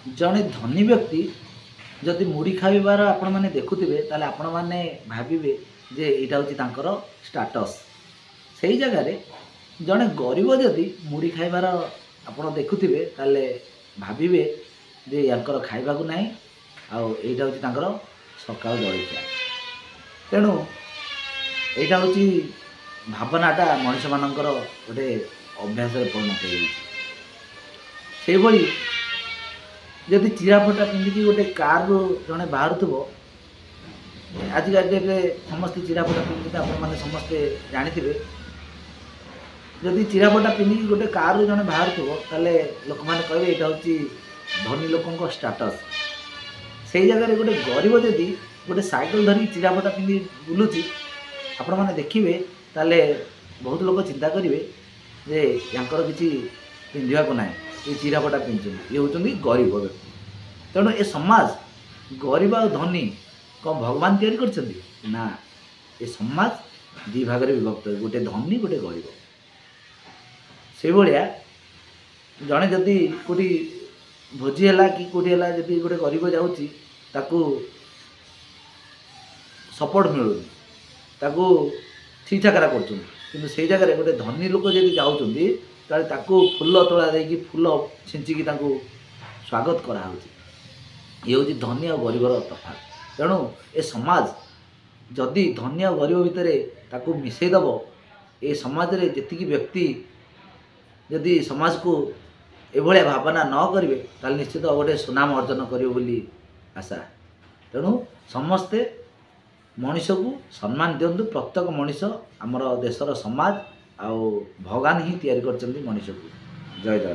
जड़े धनी व्यक्ति जदि मुड़ी खाइबार आपण मैंने देखुवे ताले आपण मैंने भाविबे जे यहाँ हूँ स्टाटस से जगार जड़े गरीब जदि मुड़ी खाइबार आपण देखुवे ताले भाविबे जे यांकर खाइबा को नहीं आईटा हूँ सकाल जलखिया। तेणु यहाँ हूँ भावनाटा मनीष मानकर गोटे अभ्यास परिणत हो जदि चिराफटा पिंधिकी गोटे कार जड़े बाहर थो आजिका डेट समस्ते चिराफटा पिंधि आपने समस्ते जानी जदि चिराफटा पिंधिकी गोटे कार जड़े बाहर थो ताले लोक मैंने कहे यहाँ हूँ धनी लोक स्टाटस से जगह गोटे गरीब जदि गोटे साइकेल धरी चिराफटा पिंधि बुलूची आपण मैंने देखिए ताले बहुत लोग चिंता करेंगे जे यांकर किसी पिंधा को ना ये चिराफटा पिंधुं ये हूँ गरीब व्यक्ति। तेणु ए समाज गरीब और धनी कौन भगवान तैयारी कर ना ये समाज दी भाग विभक्त गोटे धनी गोटे गरीब से भाया जड़े जदि कोटी भोजी है कि कोटी है जदि गोटे गरीब जाऊँगी सपोर्ट मिलूनी ताकू ठीक ठाकरा कर से जगह गोटे धनी लोक जब जाऊँगी ताकू फूल तोड़ा देकी फूल छिंचिकी स्वागत करा ये हूँ धनी और गरीबर तफात। तेणु ए समाज जदि धनी और गरीब भितर ताकू मिसेदब ये समाज रे जेतिकी व्यक्ति जदि समाज को एभलिया भावना न करेंगे ताल निश्चित गोटे सुनाम अर्जन करेंगे आशा। तेणु समस्ते मनीष को सम्मान दिंतु प्रत्येक मनीष आमर देशर समाज आउ भगवान ही तैयारी कर मनीष को। जय जय।